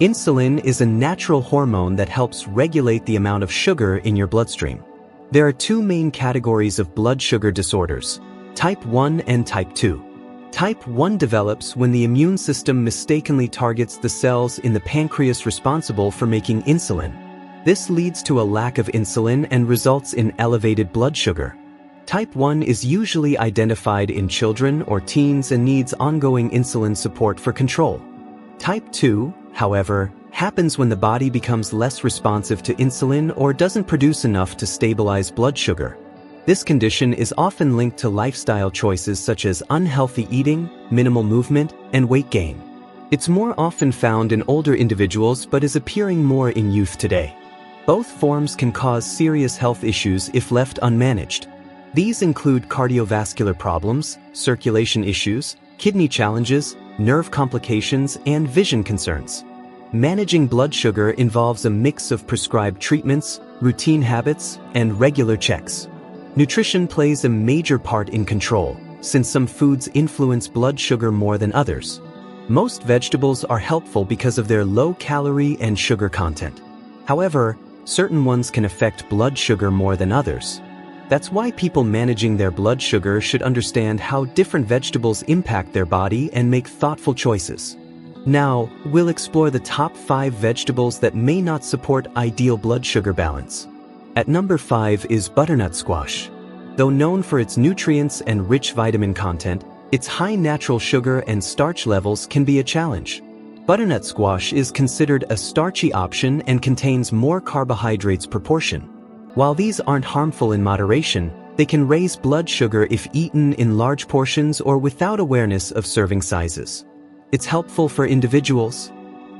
Insulin is a natural hormone that helps regulate the amount of sugar in your bloodstream. There are two main categories of blood sugar disorders: type 1 and type 2. Type 1 develops when the immune system mistakenly targets the cells in the pancreas responsible for making insulin. This leads to a lack of insulin and results in elevated blood sugar. Type 1 is usually identified in children or teens and needs ongoing insulin support for control. Type 2, however, happens when the body becomes less responsive to insulin or doesn't produce enough to stabilize blood sugar. This condition is often linked to lifestyle choices such as unhealthy eating, minimal movement, and weight gain. It's more often found in older individuals but is appearing more in youth today. Both forms can cause serious health issues if left unmanaged. These include cardiovascular problems, circulation issues, kidney challenges, nerve complications, and vision concerns. Managing blood sugar involves a mix of prescribed treatments, routine habits, and regular checks. Nutrition plays a major part in control, since some foods influence blood sugar more than others. Most vegetables are helpful because of their low calorie and sugar content. However, certain ones can affect blood sugar more than others. That's why people managing their blood sugar should understand how different vegetables impact their body and make thoughtful choices. Now, we'll explore the top 5 vegetables that may not support ideal blood sugar balance. At number 5 is butternut squash. Though known for its nutrients and rich vitamin content, its high natural sugar and starch levels can be a challenge. Butternut squash is considered a starchy option and contains more carbohydrates per portion. While these aren't harmful in moderation, they can raise blood sugar if eaten in large portions or without awareness of serving sizes. It's helpful for individuals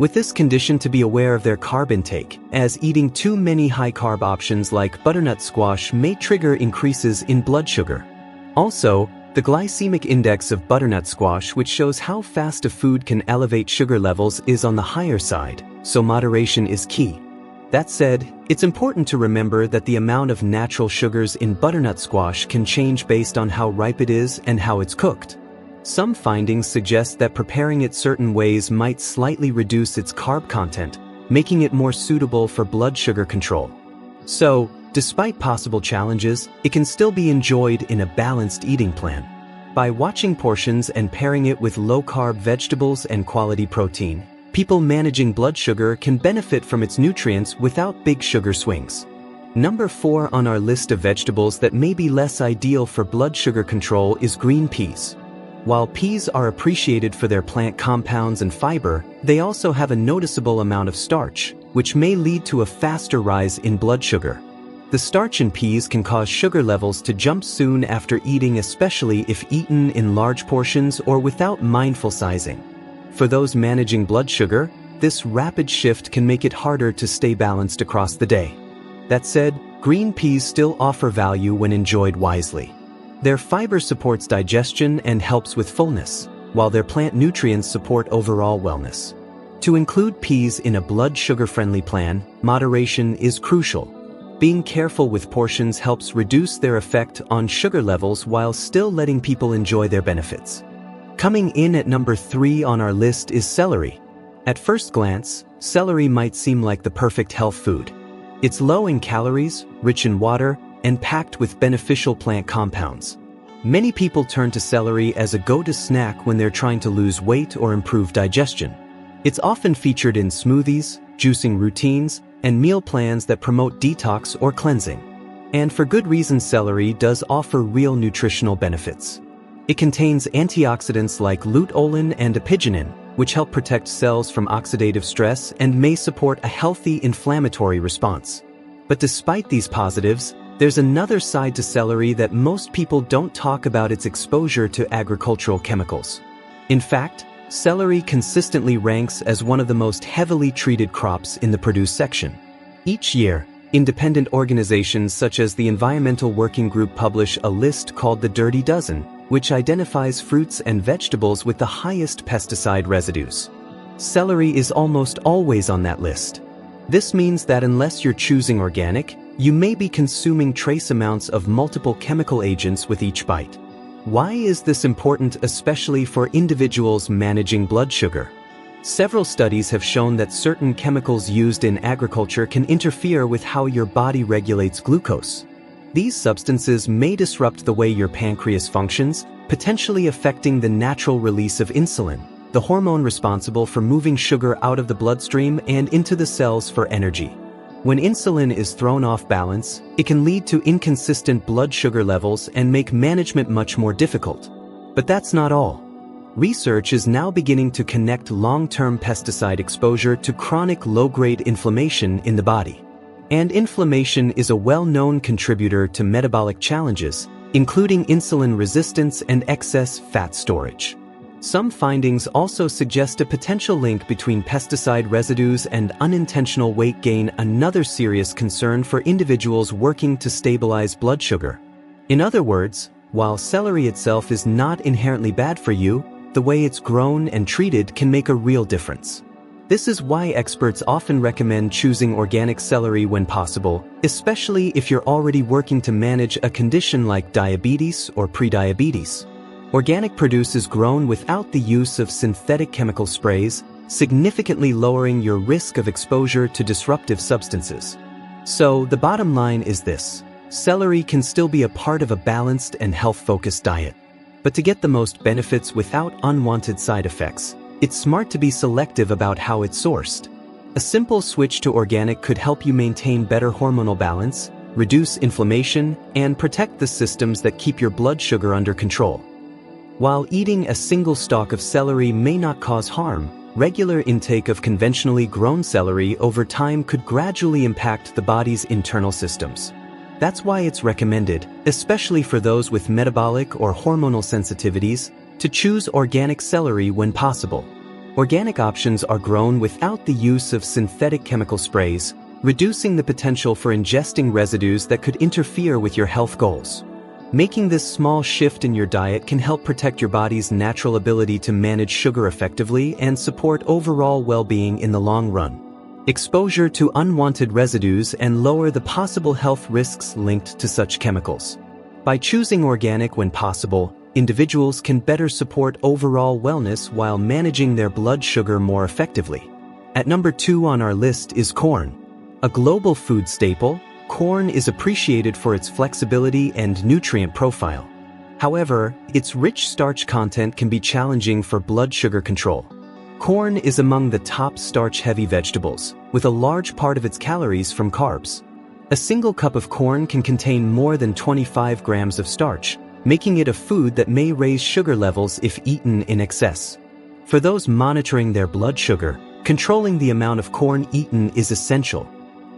with this condition to be aware of their carb intake, as eating too many high-carb options like butternut squash may trigger increases in blood sugar. Also, the glycemic index of butternut squash, which shows how fast a food can elevate sugar levels, is on the higher side, so moderation is key. That said, it's important to remember that the amount of natural sugars in butternut squash can change based on how ripe it is and how it's cooked. Some findings suggest that preparing it certain ways might slightly reduce its carb content, making it more suitable for blood sugar control. So, despite possible challenges, it can still be enjoyed in a balanced eating plan. By watching portions and pairing it with low-carb vegetables and quality protein, people managing blood sugar can benefit from its nutrients without big sugar swings. Number 4 on our list of vegetables that may be less ideal for blood sugar control is green peas. While peas are appreciated for their plant compounds and fiber, they also have a noticeable amount of starch, which may lead to a faster rise in blood sugar. The starch in peas can cause sugar levels to jump soon after eating, especially if eaten in large portions or without mindful sizing. For those managing blood sugar, this rapid shift can make it harder to stay balanced across the day. That said, green peas still offer value when enjoyed wisely. Their fiber supports digestion and helps with fullness, while their plant nutrients support overall wellness. To include peas in a blood sugar-friendly plan, moderation is crucial. Being careful with portions helps reduce their effect on sugar levels while still letting people enjoy their benefits. Coming in at number 3 on our list is celery. At first glance, celery might seem like the perfect health food. It's low in calories, rich in water, and packed with beneficial plant compounds. Many people turn to celery as a go-to snack when they're trying to lose weight or improve digestion. It's often featured in smoothies, juicing routines, and meal plans that promote detox or cleansing. And for good reason, celery does offer real nutritional benefits. It contains antioxidants like luteolin and apigenin, which help protect cells from oxidative stress and may support a healthy inflammatory response. But despite these positives, there's another side to celery that most people don't talk about: its exposure to agricultural chemicals. In fact, celery consistently ranks as one of the most heavily treated crops in the produce section. Each year, independent organizations such as the Environmental Working Group publish a list called the Dirty Dozen, which identifies fruits and vegetables with the highest pesticide residues. Celery is almost always on that list. This means that unless you're choosing organic, you may be consuming trace amounts of multiple chemical agents with each bite. Why is this important, especially for individuals managing blood sugar? Several studies have shown that certain chemicals used in agriculture can interfere with how your body regulates glucose. These substances may disrupt the way your pancreas functions, potentially affecting the natural release of insulin, the hormone responsible for moving sugar out of the bloodstream and into the cells for energy. When insulin is thrown off balance, it can lead to inconsistent blood sugar levels and make management much more difficult. But that's not all. Research is now beginning to connect long-term pesticide exposure to chronic low-grade inflammation in the body. And inflammation is a well-known contributor to metabolic challenges, including insulin resistance and excess fat storage. Some findings also suggest a potential link between pesticide residues and unintentional weight gain, another serious concern for individuals working to stabilize blood sugar. In other words, while celery itself is not inherently bad for you, the way it's grown and treated can make a real difference. This is why experts often recommend choosing organic celery when possible, especially if you're already working to manage a condition like diabetes or prediabetes. Organic produce is grown without the use of synthetic chemical sprays, significantly lowering your risk of exposure to disruptive substances. So, the bottom line is this: celery can still be a part of a balanced and health-focused diet. But to get the most benefits without unwanted side effects, it's smart to be selective about how it's sourced. A simple switch to organic could help you maintain better hormonal balance, reduce inflammation, and protect the systems that keep your blood sugar under control. While eating a single stalk of celery may not cause harm, regular intake of conventionally grown celery over time could gradually impact the body's internal systems. That's why it's recommended, especially for those with metabolic or hormonal sensitivities, to choose organic celery when possible. Organic options are grown without the use of synthetic chemical sprays, reducing the potential for ingesting residues that could interfere with your health goals. Making this small shift in your diet can help protect your body's natural ability to manage sugar effectively and support overall well-being in the long run. Exposure to unwanted residues and lower the possible health risks linked to such chemicals. By choosing organic when possible, individuals can better support overall wellness while managing their blood sugar more effectively. At number 2 on our list is corn. A global food staple, corn is appreciated for its flexibility and nutrient profile. However, its rich starch content can be challenging for blood sugar control. Corn is among the top starch-heavy vegetables, with a large part of its calories from carbs. A single cup of corn can contain more than 25 grams of starch, making it a food that may raise sugar levels if eaten in excess. For those monitoring their blood sugar, controlling the amount of corn eaten is essential.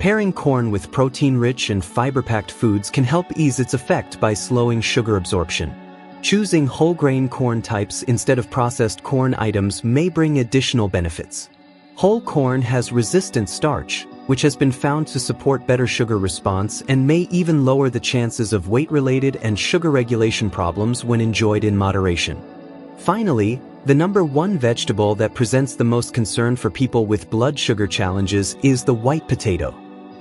Pairing corn with protein-rich and fiber-packed foods can help ease its effect by slowing sugar absorption. Choosing whole-grain corn types instead of processed corn items may bring additional benefits. Whole corn has resistant starch, which has been found to support better sugar response and may even lower the chances of weight-related and sugar regulation problems when enjoyed in moderation. Finally, the number 1 vegetable that presents the most concern for people with blood sugar challenges is the white potato.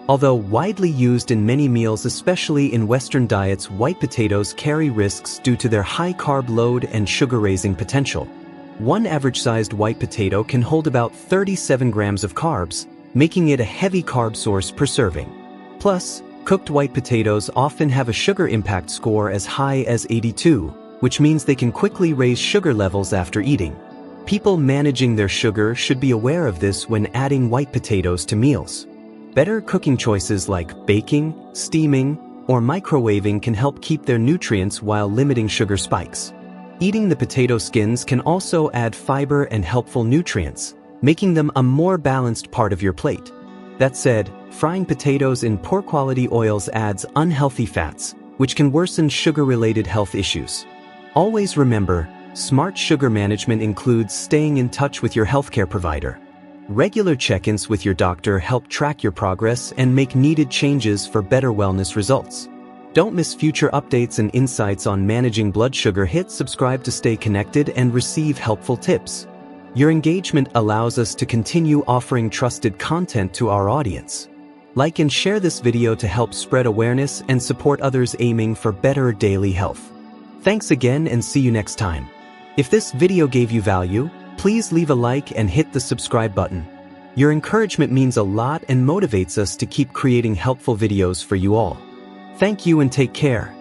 Although widely used in many meals, especially in Western diets, white potatoes carry risks due to their high carb load and sugar-raising potential. One average-sized white potato can hold about 37 grams of carbs, making it a heavy carb source per serving. Plus, cooked white potatoes often have a sugar impact score as high as 82, which means they can quickly raise sugar levels after eating. People managing their sugar should be aware of this when adding white potatoes to meals. Better cooking choices like baking, steaming, or microwaving can help keep their nutrients while limiting sugar spikes. Eating the potato skins can also add fiber and helpful nutrients, making them a more balanced part of your plate. That said, frying potatoes in poor quality oils adds unhealthy fats, which can worsen sugar-related health issues. Always remember, smart sugar management includes staying in touch with your healthcare provider. Regular check-ins with your doctor help track your progress and make needed changes for better wellness results. Don't miss future updates and insights on managing blood sugar. Hit subscribe to stay connected and receive helpful tips. Your engagement allows us to continue offering trusted content to our audience. Like and share this video to help spread awareness and support others aiming for better daily health. Thanks again and see you next time. If this video gave you value, Please leave a like and hit the subscribe button. Your encouragement means a lot and motivates us to keep creating helpful videos for you all. Thank you and take care.